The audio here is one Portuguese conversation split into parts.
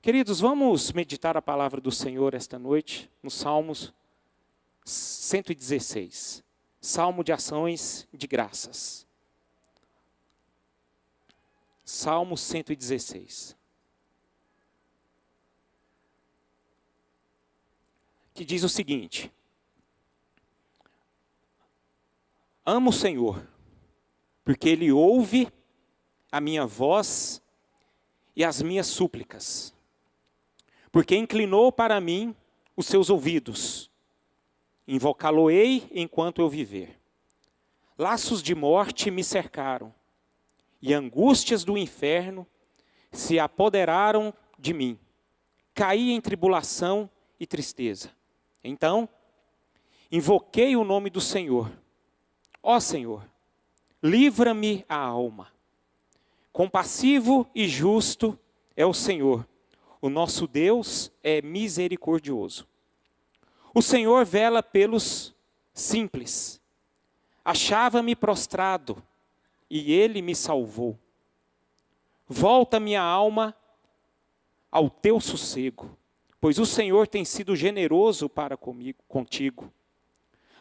Queridos, vamos meditar a palavra do Senhor esta noite, no Salmos 116. Salmo de ações de graças. Salmo 116. Que diz o seguinte: amo o Senhor, porque Ele ouve a minha voz e as minhas súplicas, porque inclinou para mim os seus ouvidos. Invocá-lo-ei enquanto eu viver. Laços de morte me cercaram, e angústias do inferno se apoderaram de mim. Caí em tribulação e tristeza. Então, invoquei o nome do Senhor. Ó Senhor, livra-me a alma. Compassivo e justo é o Senhor. O nosso Deus é misericordioso. O Senhor vela pelos simples. Achava-me prostrado, e Ele me salvou. Volta minha alma ao teu sossego, pois o Senhor tem sido generoso para contigo.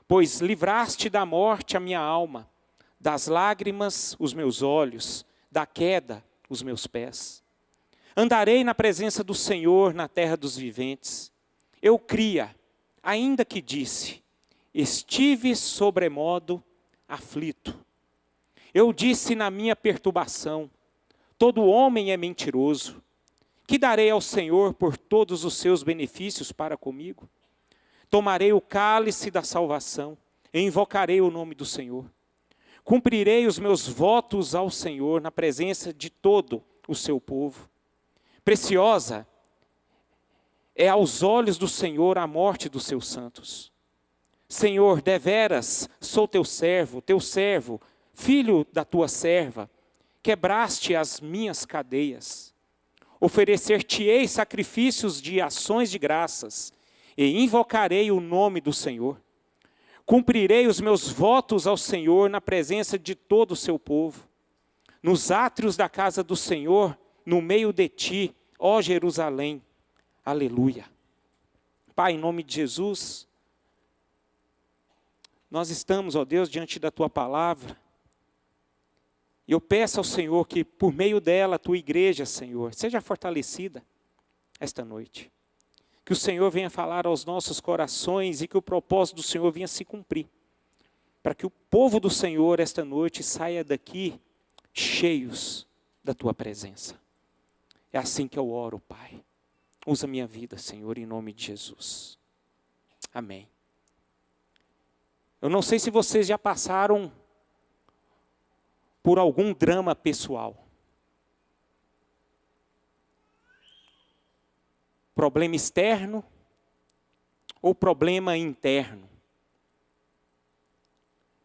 Pois livraste da morte a minha alma, das lágrimas os meus olhos, da queda os meus pés. Andarei na presença do Senhor na terra dos viventes. Eu cria, ainda que disse, estive sobremodo aflito. Eu disse na minha perturbação, todo homem é mentiroso. Que darei ao Senhor por todos os seus benefícios para comigo? Tomarei o cálice da salvação, e invocarei o nome do Senhor. Cumprirei os meus votos ao Senhor na presença de todo o seu povo. Preciosa é aos olhos do Senhor a morte dos seus santos. Senhor, deveras sou teu servo, filho da tua serva, quebraste as minhas cadeias. Oferecer-te-ei sacrifícios de ações de graças, e invocarei o nome do Senhor. Cumprirei os meus votos ao Senhor na presença de todo o seu povo. Nos átrios da casa do Senhor, no meio de ti, ó Jerusalém. Aleluia. Pai, em nome de Jesus, nós estamos, ó Deus, diante da tua palavra. E eu peço ao Senhor que, por meio dela, a tua igreja, Senhor, seja fortalecida esta noite. Que o Senhor venha falar aos nossos corações e que o propósito do Senhor venha se cumprir. Para que o povo do Senhor, esta noite, saia daqui cheios da tua presença. É assim que eu oro, Pai. Usa minha vida, Senhor, em nome de Jesus. Amém. Eu não sei se vocês já passaram por algum drama pessoal. Problema externo ou problema interno?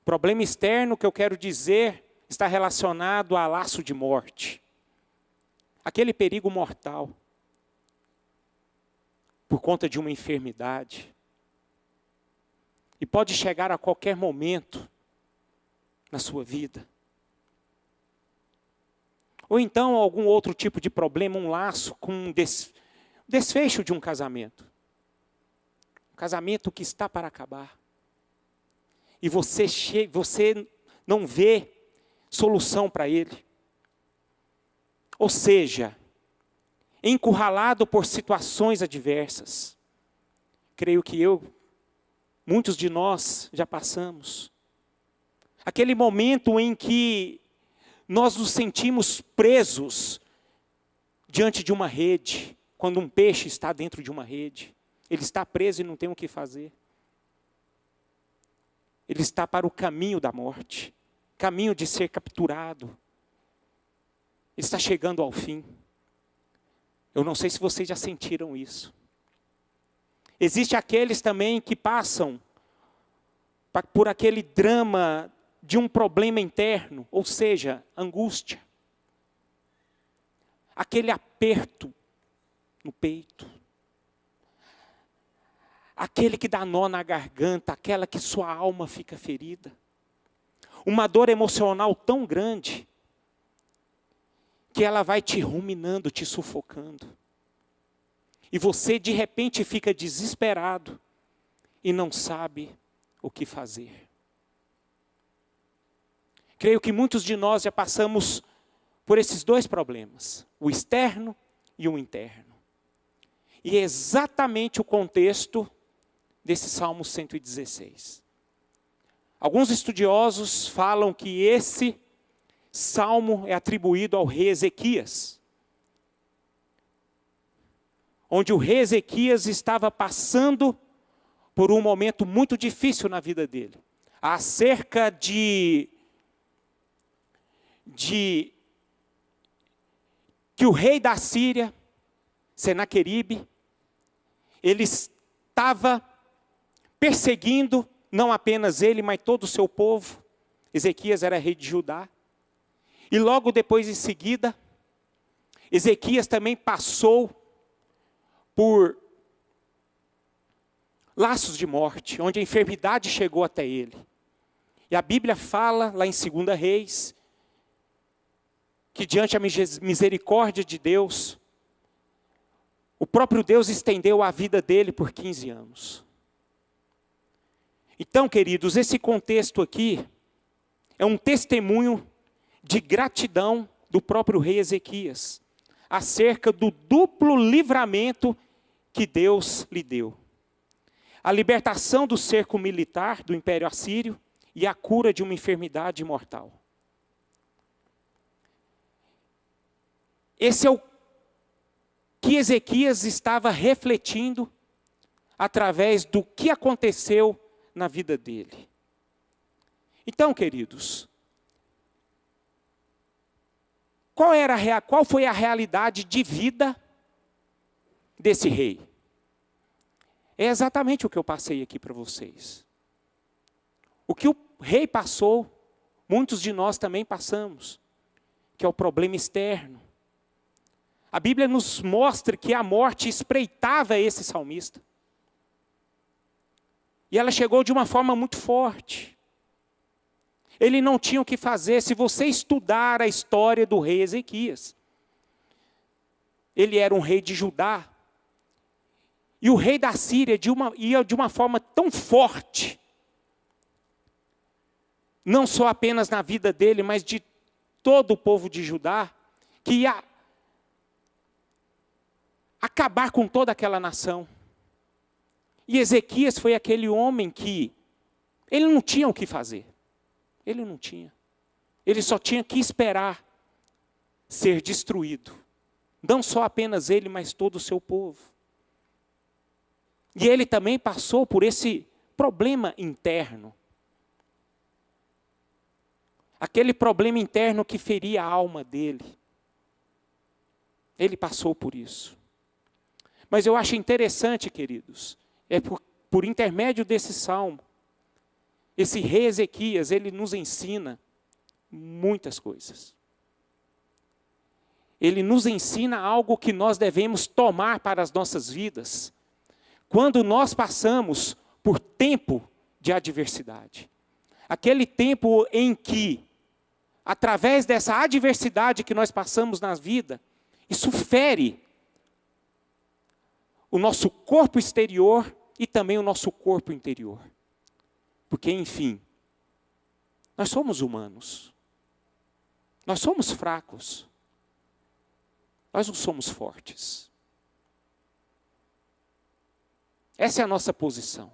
Problema externo, que eu quero dizer, está relacionado a laço de morte. Aquele perigo mortal. Por conta de uma enfermidade. E pode chegar a qualquer momento na sua vida. Ou então algum outro tipo de problema, um laço com um desfecho de um casamento. Um casamento que está para acabar. E você não vê solução para ele. Ou seja, encurralado por situações adversas. Creio que muitos de nós já passamos. Aquele momento em que nós nos sentimos presos diante de uma rede. Quando um peixe está dentro de uma rede, ele está preso e não tem o que fazer. Ele está para o caminho da morte, caminho de ser capturado. Ele está chegando ao fim. Eu não sei se vocês já sentiram isso. Existem aqueles também que passam por aquele drama de um problema interno, ou seja, angústia. Aquele aperto no peito. Aquele que dá nó na garganta, aquela que sua alma fica ferida. Uma dor emocional tão grande que ela vai te ruminando, te sufocando. e você de repente fica desesperado e não sabe o que fazer. Creio que muitos de nós já passamos por esses dois problemas, o externo e o interno. E é exatamente o contexto desse Salmo 116. Alguns estudiosos falam que esse salmo é atribuído ao rei Ezequias, onde o rei Ezequias estava passando por um momento muito difícil na vida dele. Há cerca de que o rei da Síria, Senaqueribe, ele estava perseguindo não apenas ele, mas todo o seu povo. Ezequias era rei de Judá. E logo depois, em seguida, Ezequias também passou por laços de morte, onde a enfermidade chegou até ele. E a Bíblia fala, lá em 2 Reis, que diante da misericórdia de Deus, o próprio Deus estendeu a vida dele por 15 anos. Então, queridos, esse contexto aqui é um testemunho de gratidão do próprio rei Ezequias, acerca do duplo livramento que Deus lhe deu. A libertação do cerco militar do Império Assírio e a cura de uma enfermidade mortal. Esse é o que Ezequias estava refletindo através do que aconteceu na vida dele. Então, queridos, qual foi a realidade de vida desse rei? É exatamente o que eu passei aqui para vocês. O que o rei passou, muitos de nós também passamos, que é o problema externo. A Bíblia nos mostra que a morte espreitava esse salmista. E ela chegou de uma forma muito forte. Ele não tinha o que fazer. Se você estudar a história do rei Ezequias, ele era um rei de Judá. E o rei da Síria ia de uma forma tão forte, não só apenas na vida dele, mas de todo o povo de Judá, que ia acabar com toda aquela nação. E Ezequias foi aquele homem que ele não tinha o que fazer. Ele não tinha. Ele só tinha que esperar ser destruído. Não só apenas ele, mas todo o seu povo. E ele também passou por esse problema interno. Aquele problema interno que feria a alma dele. Ele passou por isso. Mas eu acho interessante, queridos, por intermédio desse salmo, esse rei Ezequias, ele nos ensina muitas coisas. Ele nos ensina algo que nós devemos tomar para as nossas vidas, quando nós passamos por tempo de adversidade. Aquele tempo em que, através dessa adversidade que nós passamos na vida, isso fere o nosso corpo exterior e também o nosso corpo interior. Porque, enfim, nós somos humanos. Nós somos fracos. Nós não somos fortes. Essa é a nossa posição.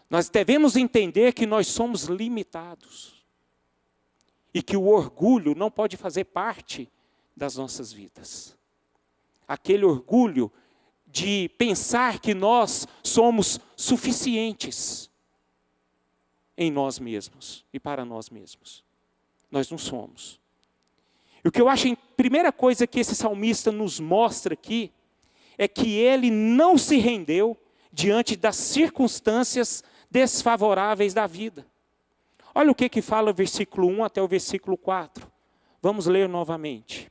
Nós devemos entender que nós somos limitados. E que o orgulho não pode fazer parte das nossas vidas. Aquele orgulho de pensar que nós somos suficientes em nós mesmos e para nós mesmos. Nós não somos. E o que eu acho, a primeira coisa que esse salmista nos mostra aqui, é que ele não se rendeu diante das circunstâncias desfavoráveis da vida. Olha o que fala o versículo 1 até o versículo 4. Vamos ler novamente.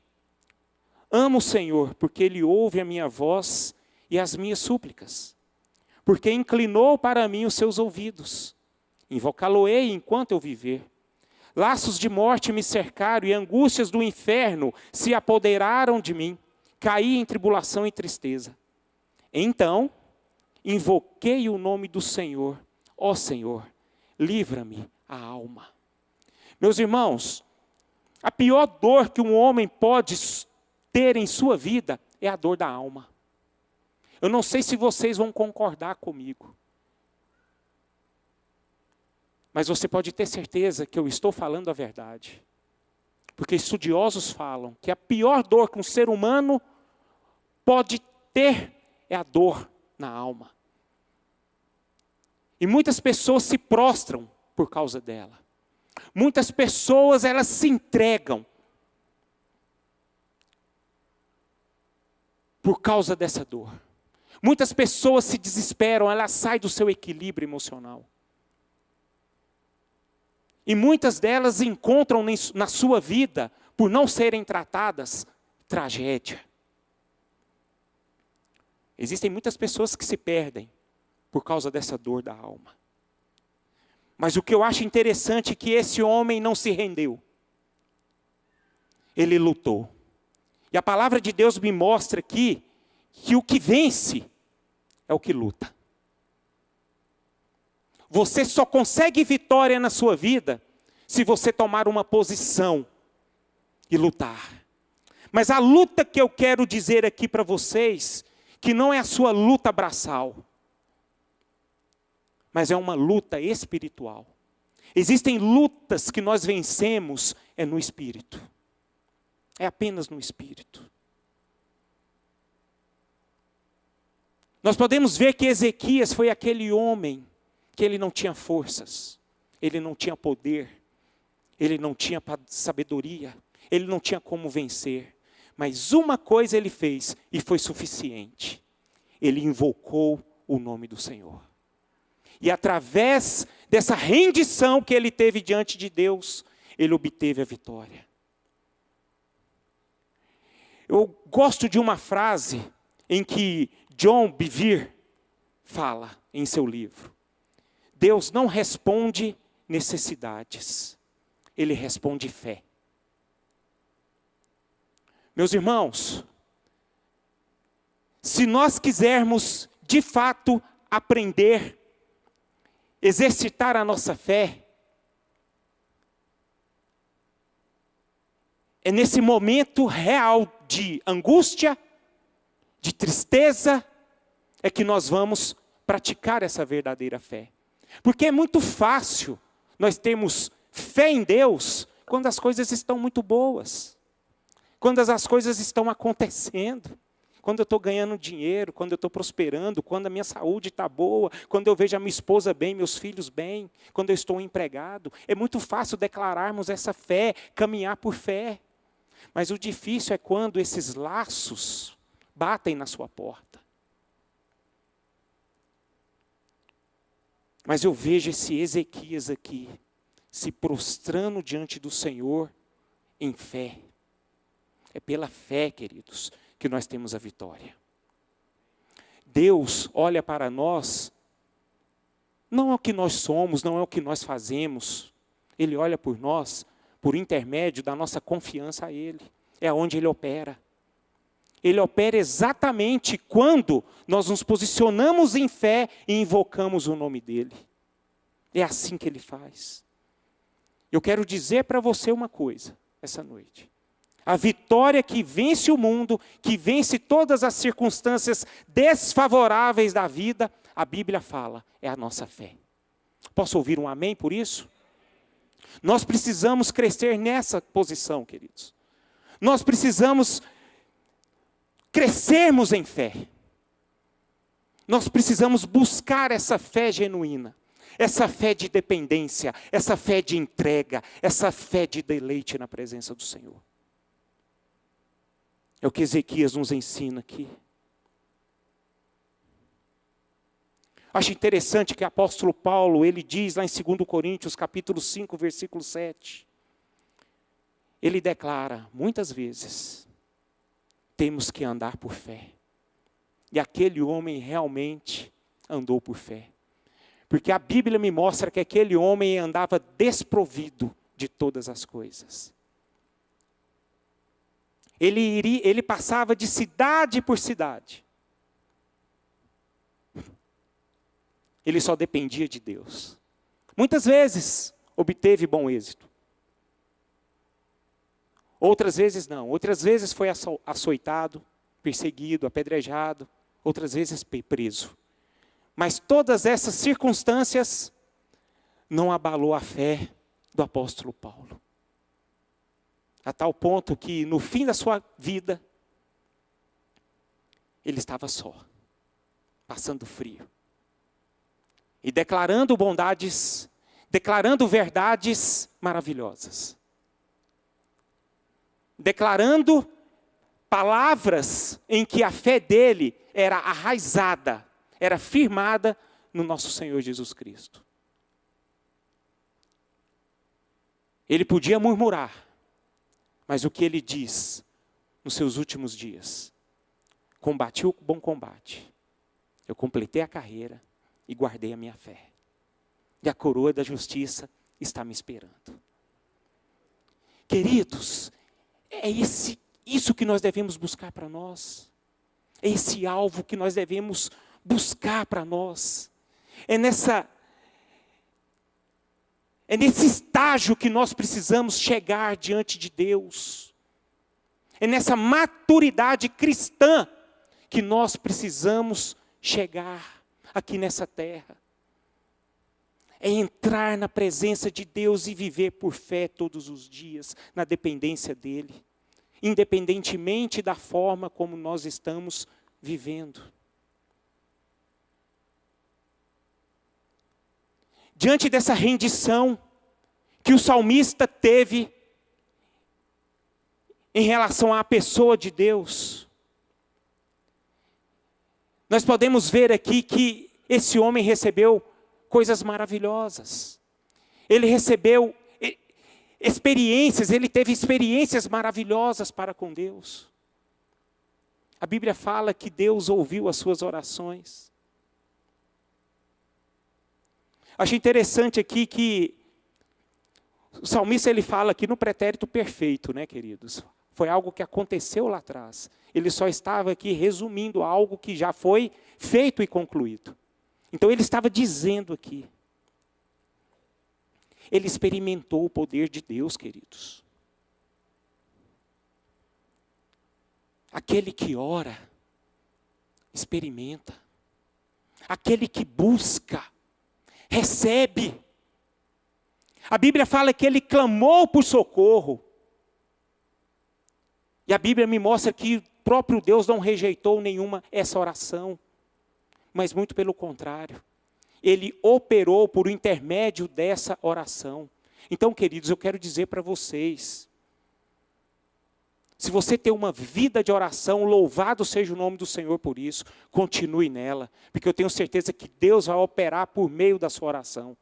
Amo o Senhor, porque Ele ouve a minha voz e as minhas súplicas. Porque inclinou para mim os seus ouvidos. Invocá-lo-ei enquanto eu viver. Laços de morte me cercaram e angústias do inferno se apoderaram de mim. caí em tribulação e tristeza. Então, invoquei o nome do Senhor. Ó Senhor, livra-me a alma. Meus irmãos, a pior dor que um homem pode ter em sua vida é a dor da alma. Eu não sei se vocês vão concordar comigo. Mas você pode ter certeza que eu estou falando a verdade. Porque estudiosos falam que a pior dor que um ser humano pode ter é a dor na alma. E muitas pessoas se prostram por causa dela. Muitas pessoas, elas se entregam por causa dessa dor. Muitas pessoas se desesperam, elas saem do seu equilíbrio emocional. E muitas delas encontram na sua vida, por não serem tratadas, tragédia. Existem muitas pessoas que se perdem por causa dessa dor da alma. Mas o que eu acho interessante é que esse homem não se rendeu. Ele lutou. E a palavra de Deus me mostra aqui que o que vence é o que luta. Você só consegue vitória na sua vida se você tomar uma posição e lutar. Mas a luta que eu quero dizer aqui para vocês, que não é a sua luta braçal, mas é uma luta espiritual. Existem lutas que nós vencemos no espírito. É apenas no espírito. Nós podemos ver que Ezequias foi aquele homem que ele não tinha forças, ele não tinha poder, ele não tinha sabedoria, ele não tinha como vencer. Mas uma coisa ele fez e foi suficiente. Ele invocou o nome do Senhor. E através dessa rendição que ele teve diante de Deus, ele obteve a vitória. Eu gosto de uma frase em que John Bevere fala em seu livro. Deus não responde necessidades, Ele responde fé. Meus irmãos, se nós quisermos de fato aprender, exercitar a nossa fé, é nesse momento real de angústia, de tristeza, é que nós vamos praticar essa verdadeira fé. Porque é muito fácil nós termos fé em Deus quando as coisas estão muito boas, quando as coisas estão acontecendo, quando eu estou ganhando dinheiro, quando eu estou prosperando, quando a minha saúde está boa, quando eu vejo a minha esposa bem, meus filhos bem, quando eu estou empregado. É muito fácil declararmos essa fé, caminhar por fé. Mas o difícil é quando esses laços batem na sua porta. Mas eu vejo esse Ezequias aqui, se prostrando diante do Senhor em fé. É pela fé, queridos, que nós temos a vitória. Deus olha para nós, não é o que nós somos, não é o que nós fazemos. Ele olha por nós, por intermédio da nossa confiança a Ele. É onde Ele opera. Ele opera exatamente quando nós nos posicionamos em fé e invocamos o nome dEle. É assim que Ele faz. Eu quero dizer para você uma coisa, essa noite. A vitória que vence o mundo, que vence todas as circunstâncias desfavoráveis da vida, a Bíblia fala, é a nossa fé. Posso ouvir um amém por isso? Nós precisamos crescer nessa posição, queridos. Nós precisamos crescermos em fé. Nós precisamos buscar essa fé genuína, essa fé de dependência, essa fé de entrega, essa fé de deleite na presença do Senhor. É o que Ezequias nos ensina aqui. Acho interessante que o apóstolo Paulo, ele diz lá em 2 Coríntios, capítulo 5, versículo 7. Ele declara, muitas vezes, temos que andar por fé. E aquele homem realmente andou por fé. Porque a Bíblia me mostra que aquele homem andava desprovido de todas as coisas. Ele passava de cidade por cidade. Ele só dependia de Deus. Muitas vezes obteve bom êxito. Outras vezes não. Outras vezes foi açoitado, perseguido, apedrejado. Outras vezes preso. Mas todas essas circunstâncias não abalou a fé do apóstolo Paulo. A tal ponto que no fim da sua vida, ele estava só, passando frio. E declarando bondades, declarando verdades maravilhosas. Declarando palavras em que a fé dele era arraizada, era firmada no nosso Senhor Jesus Cristo. Ele podia murmurar, mas o que ele diz nos seus últimos dias? Combati o bom combate, eu completei a carreira e guardei a minha fé. E a coroa da justiça está me esperando. Queridos, é isso que nós devemos buscar para nós. É esse alvo que nós devemos buscar para nós. É nesse estágio que nós precisamos chegar diante de Deus. É nessa maturidade cristã que nós precisamos chegar aqui nessa terra. É entrar na presença de Deus e viver por fé todos os dias, na dependência dEle, independentemente da forma como nós estamos vivendo. Diante dessa rendição que o salmista teve em relação à pessoa de Deus, nós podemos ver aqui que esse homem recebeu coisas maravilhosas. Ele recebeu experiências, ele teve experiências maravilhosas para com Deus. A Bíblia fala que Deus ouviu as suas orações. Acho interessante aqui que o salmista ele fala aqui no pretérito perfeito, né, queridos? Foi algo que aconteceu lá atrás. Ele só estava aqui resumindo algo que já foi feito e concluído. Então ele estava dizendo aqui. Ele experimentou o poder de Deus, queridos. Aquele que ora, experimenta. Aquele que busca, recebe. A Bíblia fala que ele clamou por socorro. E a Bíblia me mostra que o próprio Deus não rejeitou nenhuma essa oração. Mas muito pelo contrário. Ele operou por intermédio dessa oração. Então, queridos, eu quero dizer para vocês. Se você tem uma vida de oração, louvado seja o nome do Senhor por isso. Continue nela. Porque eu tenho certeza que Deus vai operar por meio da sua oração.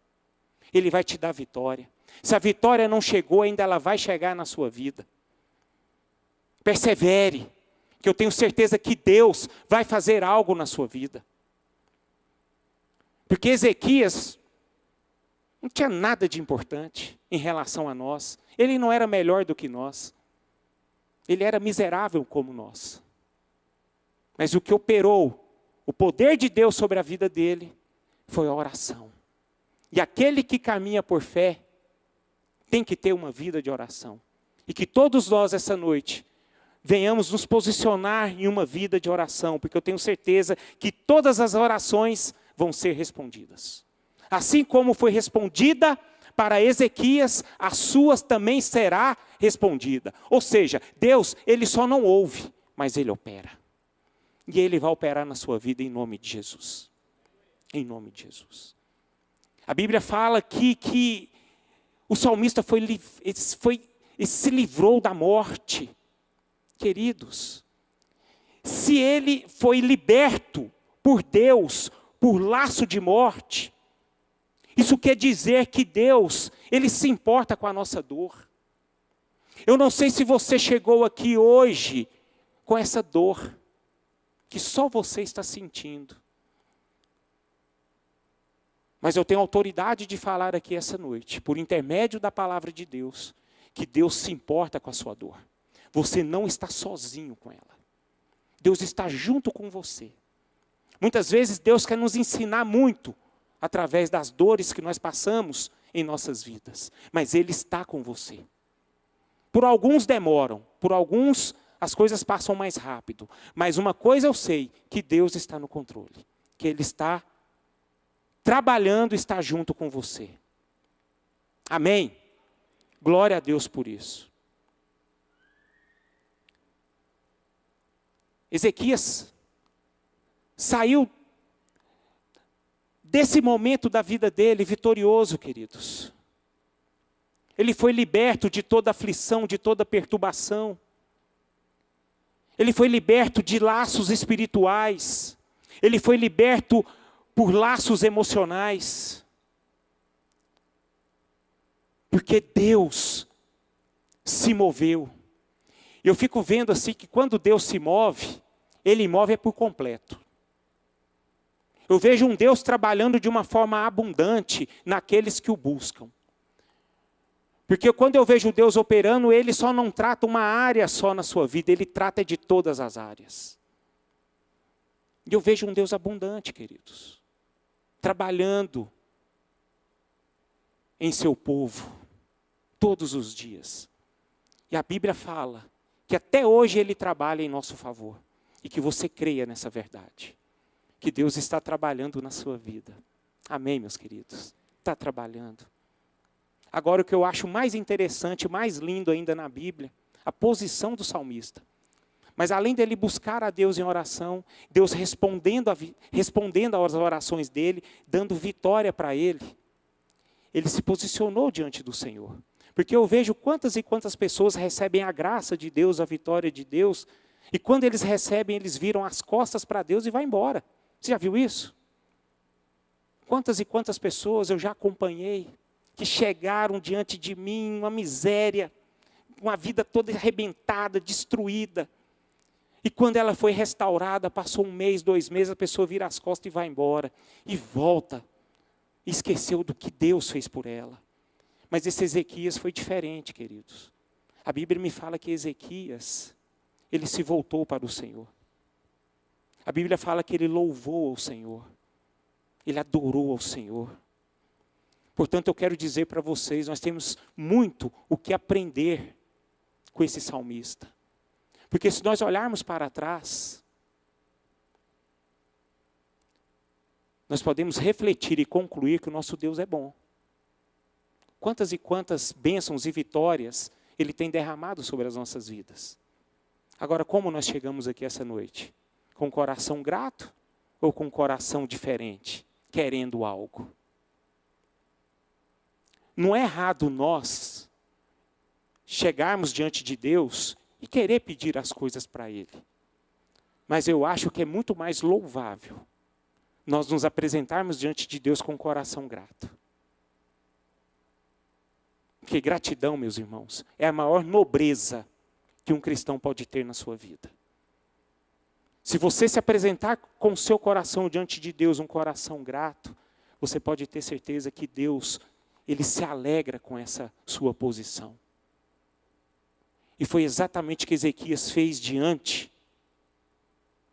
Ele vai te dar vitória. Se a vitória não chegou, ainda ela vai chegar na sua vida. Persevere. Que eu tenho certeza que Deus vai fazer algo na sua vida. Porque Ezequias não tinha nada de importante em relação a nós. Ele não era melhor do que nós. Ele era miserável como nós. Mas o que operou, o poder de Deus sobre a vida dele, foi a oração. E aquele que caminha por fé, tem que ter uma vida de oração. E que todos nós essa noite, venhamos nos posicionar em uma vida de oração. Porque eu tenho certeza que todas as orações vão ser respondidas. Assim como foi respondida para Ezequias, as suas também será respondida. Ou seja, Deus, Ele só não ouve, mas Ele opera. E Ele vai operar na sua vida em nome de Jesus. Em nome de Jesus. A Bíblia fala aqui que o salmista se livrou da morte. Queridos, se ele foi liberto por Deus, por laço de morte, isso quer dizer que Deus, Ele se importa com a nossa dor. Eu não sei se você chegou aqui hoje com essa dor, que só você está sentindo. Mas eu tenho autoridade de falar aqui essa noite, por intermédio da palavra de Deus, que Deus se importa com a sua dor. você não está sozinho com ela. Deus está junto com você. Muitas vezes Deus quer nos ensinar muito através das dores que nós passamos em nossas vidas. Mas Ele está com você. Por alguns demoram, por alguns as coisas passam mais rápido. Mas uma coisa eu sei, que Deus está no controle. Que Ele está trabalhando, está junto com você. Amém? Glória a Deus por isso. Ezequias saiu desse momento da vida dele vitorioso, queridos. Ele foi liberto de toda aflição, de toda perturbação. Ele foi liberto de laços espirituais. Ele foi liberto por laços emocionais. Porque Deus se moveu. Eu fico vendo assim que quando Deus se move, Ele move por completo. Eu vejo um Deus trabalhando de uma forma abundante naqueles que o buscam. Porque quando eu vejo Deus operando, Ele só não trata uma área só na sua vida, Ele trata de todas as áreas. E eu vejo um Deus abundante, queridos, trabalhando em seu povo, todos os dias. E a Bíblia fala que até hoje Ele trabalha em nosso favor. E que você creia nessa verdade. Que Deus está trabalhando na sua vida. Amém, meus queridos? Está trabalhando. Agora o que eu acho mais interessante, mais lindo ainda na Bíblia, a posição do salmista. Mas além dele buscar a Deus em oração, Deus respondendo às orações dele, dando vitória para ele, ele se posicionou diante do Senhor. Porque eu vejo quantas e quantas pessoas recebem a graça de Deus, a vitória de Deus, e quando eles recebem, eles viram as costas para Deus e vão embora. Você já viu isso? Quantas e quantas pessoas eu já acompanhei, que chegaram diante de mim, uma miséria, uma vida toda arrebentada, destruída. E quando ela foi restaurada, passou 1 mês, 2 meses, a pessoa vira as costas e vai embora. E volta. E esqueceu do que Deus fez por ela. Mas esse Ezequias foi diferente, queridos. A Bíblia me fala que Ezequias, ele se voltou para o Senhor. A Bíblia fala que ele louvou ao Senhor. Ele adorou ao Senhor. Portanto, eu quero dizer para vocês, nós temos muito o que aprender com esse salmista. Porque se nós olharmos para trás, nós podemos refletir e concluir que o nosso Deus é bom. Quantas e quantas bênçãos e vitórias Ele tem derramado sobre as nossas vidas. Agora, como nós chegamos aqui essa noite? Com o coração grato ou com o coração diferente, querendo algo? Não é errado nós chegarmos diante de Deus e querer pedir as coisas para Ele. Mas eu acho que é muito mais louvável nós nos apresentarmos diante de Deus com o coração grato. Porque gratidão, meus irmãos, é a maior nobreza que um cristão pode ter na sua vida. Se você se apresentar com o seu coração diante de Deus, um coração grato, você pode ter certeza que Deus, Ele se alegra com essa sua posição. E foi exatamente o que Ezequias fez diante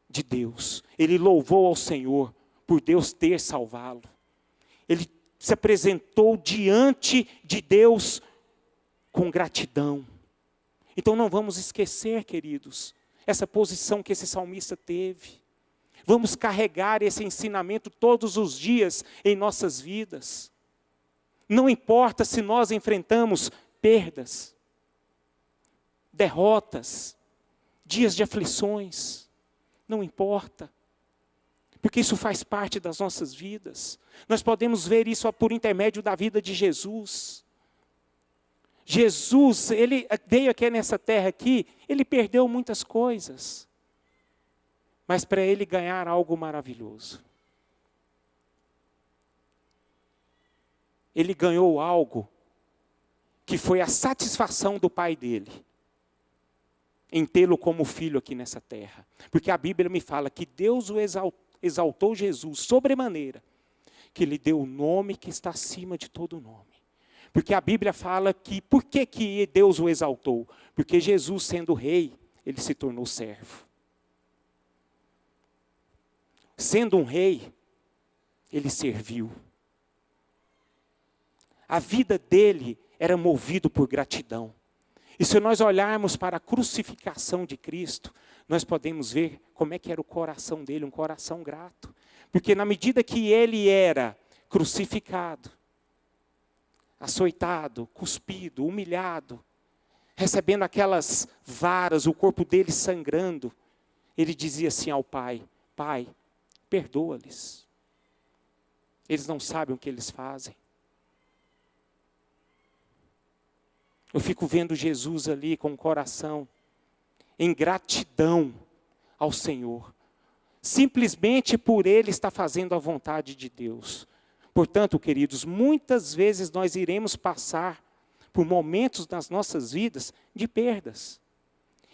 de Deus. Ele louvou ao Senhor por Deus ter salvá-lo. Ele se apresentou diante de Deus com gratidão. Então não vamos esquecer, queridos, essa posição que esse salmista teve. Vamos carregar esse ensinamento todos os dias em nossas vidas. Não importa se nós enfrentamos perdas, derrotas, dias de aflições, não importa. Porque isso faz parte das nossas vidas. Nós podemos ver isso por intermédio da vida de Jesus. Jesus, Ele veio aqui nessa terra aqui, Ele perdeu muitas coisas. Mas para Ele ganhar algo maravilhoso. Ele ganhou algo que foi a satisfação do Pai dele. Em tê-lo como filho aqui nessa terra. Porque a Bíblia me fala que Deus o exaltou Jesus sobremaneira, que lhe deu o nome que está acima de todo nome. Porque a Bíblia fala que, por que Deus o exaltou? Porque Jesus, sendo rei, ele se tornou servo. Sendo um rei, ele serviu. A vida dele era movida por gratidão. E se nós olharmos para a crucificação de Cristo, nós podemos ver como é que era o coração dele, um coração grato. Porque na medida que ele era crucificado, açoitado, cuspido, humilhado, recebendo aquelas varas, o corpo dele sangrando, ele dizia assim ao Pai: Pai, perdoa-lhes. Eles não sabem o que eles fazem. Eu fico vendo Jesus ali com o coração em gratidão ao Senhor, simplesmente por ele estar fazendo a vontade de Deus. Portanto, queridos, muitas vezes nós iremos passar por momentos nas nossas vidas de perdas.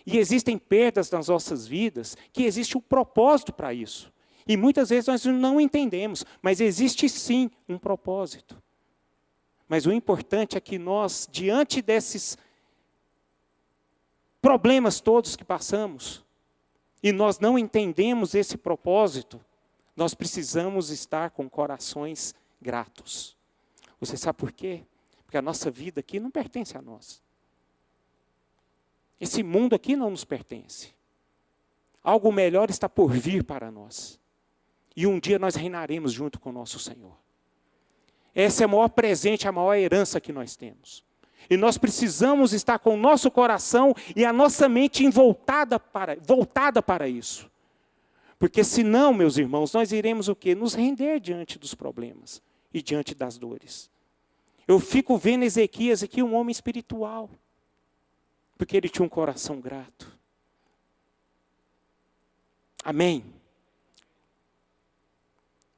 E existem perdas nas nossas vidas que existe um propósito para isso. E muitas vezes nós não entendemos, mas existe sim um propósito. Mas o importante é que nós, diante desses problemas todos que passamos, e nós não entendemos esse propósito, nós precisamos estar com corações gratos. Você sabe por quê? Porque a nossa vida aqui não pertence a nós. Esse mundo aqui não nos pertence. Algo melhor está por vir para nós. E um dia nós reinaremos junto com o nosso Senhor. Esse é o maior presente, a maior herança que nós temos. E nós precisamos estar com o nosso coração e a nossa mente voltada para isso. Porque senão, meus irmãos, nós iremos o quê? Nos render diante dos problemas e diante das dores. Eu fico vendo Ezequias aqui, um homem espiritual. Porque ele tinha um coração grato. Amém?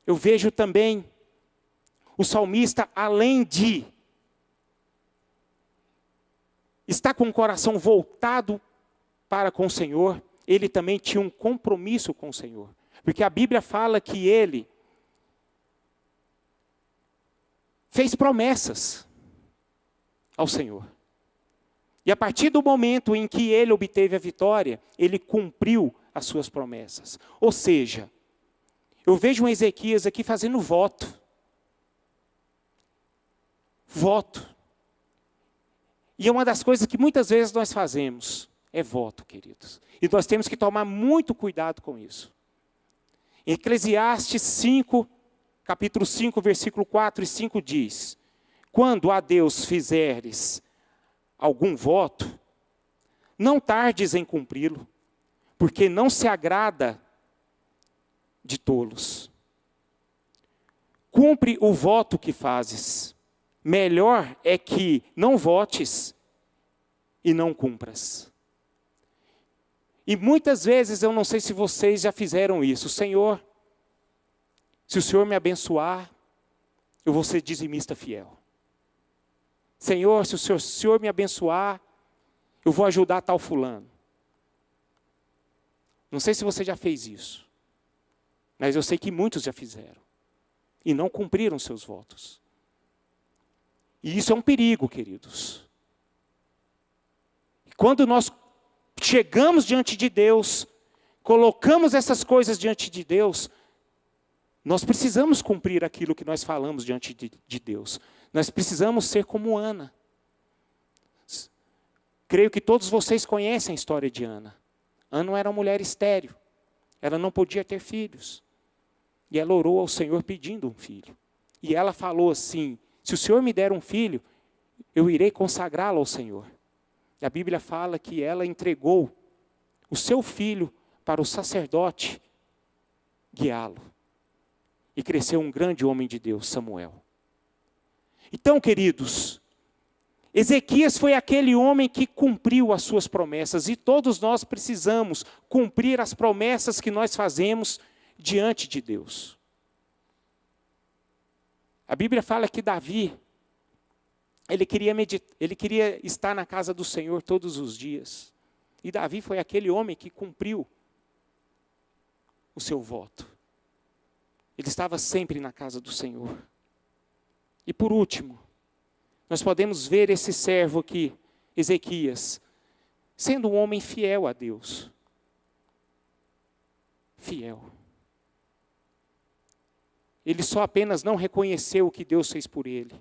Eu vejo também o salmista, além de estar com o coração voltado para com o Senhor, ele também tinha um compromisso com o Senhor. Porque a Bíblia fala que ele fez promessas ao Senhor. E a partir do momento em que ele obteve a vitória, ele cumpriu as suas promessas. Ou seja, eu vejo um Ezequias aqui fazendo voto. Voto. E é uma das coisas que muitas vezes nós fazemos, é voto, queridos. E nós temos que tomar muito cuidado com isso. Em Eclesiastes 5, capítulo 5, versículo 4 e 5 diz: quando a Deus fizeres algum voto, não tardes em cumpri-lo, porque não se agrada de tolos. Cumpre o voto que fazes. Melhor é que não votes e não cumpras. E muitas vezes, eu não sei se vocês já fizeram isso. Senhor, se o Senhor me abençoar, eu vou ser dizimista fiel. Senhor, se o Senhor me abençoar, eu vou ajudar tal fulano. Não sei se você já fez isso, mas eu sei que muitos já fizeram. E não cumpriram seus votos. E isso é um perigo, queridos. Quando nós chegamos diante de Deus, colocamos essas coisas diante de Deus, nós precisamos cumprir aquilo que nós falamos diante de Deus. Nós precisamos ser como Ana. Creio que todos vocês conhecem a história de Ana. Ana era uma mulher estéril. Ela não podia ter filhos. E ela orou ao Senhor pedindo um filho. E ela falou assim: se o Senhor me der um filho, eu irei consagrá-lo ao Senhor. E a Bíblia fala que ela entregou o seu filho para o sacerdote guiá-lo. E cresceu um grande homem de Deus, Samuel. Então, queridos, Ezequias foi aquele homem que cumpriu as suas promessas. E todos nós precisamos cumprir as promessas que nós fazemos diante de Deus. A Bíblia fala que Davi, ele queria estar na casa do Senhor todos os dias. E Davi foi aquele homem que cumpriu o seu voto. Ele estava sempre na casa do Senhor. E por último, Nós podemos ver esse servo aqui, Ezequias, sendo um homem fiel a Deus. Fiel. Ele só apenas não reconheceu o que Deus fez por ele.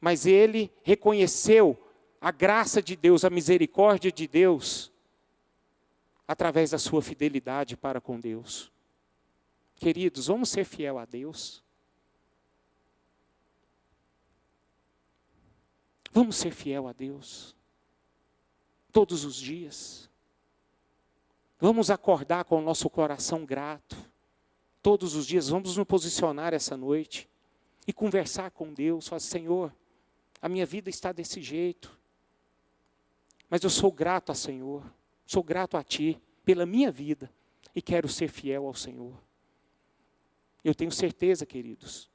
Mas ele reconheceu a graça de Deus, a misericórdia de Deus, através da sua fidelidade para com Deus. Queridos, vamos ser fiel a Deus. Vamos ser fiel a Deus. Todos os dias. Vamos acordar com o nosso coração grato. Todos os dias, vamos nos posicionar essa noite e conversar com Deus. Falar, Senhor, a minha vida está desse jeito, mas eu sou grato ao Senhor, sou grato a Ti pela minha vida e quero ser fiel ao Senhor. Eu tenho certeza, queridos,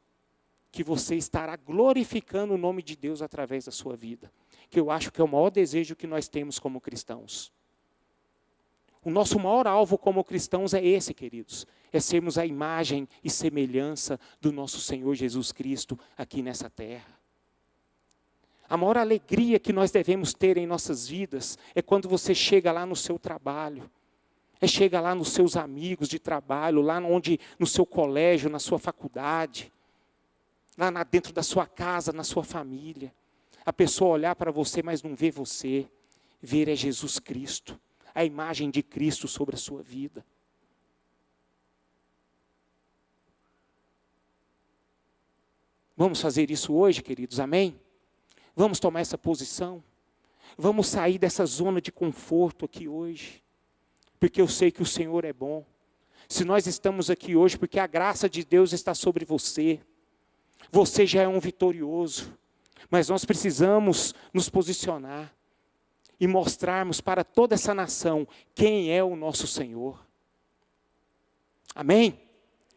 que você estará glorificando o nome de Deus através da sua vida, que eu acho que é o maior desejo que nós temos como cristãos. O nosso maior alvo como cristãos é esse, queridos, é sermos a imagem e semelhança do nosso Senhor Jesus Cristo aqui nessa terra. A maior alegria que nós devemos ter em nossas vidas é quando você chega lá no seu trabalho, chega lá nos seus amigos de trabalho, lá no seu colégio, na sua faculdade, lá dentro da sua casa, na sua família. A pessoa olhar para você, mas não ver você, ver é Jesus Cristo, a imagem de Cristo sobre a sua vida. Vamos fazer isso hoje, queridos, amém? Vamos tomar essa posição. Vamos sair dessa zona de conforto aqui hoje, porque eu sei que o Senhor é bom. Se nós estamos aqui hoje, porque a graça de Deus está sobre você. Você já é um vitorioso, mas nós precisamos nos posicionar e mostrarmos para toda essa nação quem é o nosso Senhor. Amém?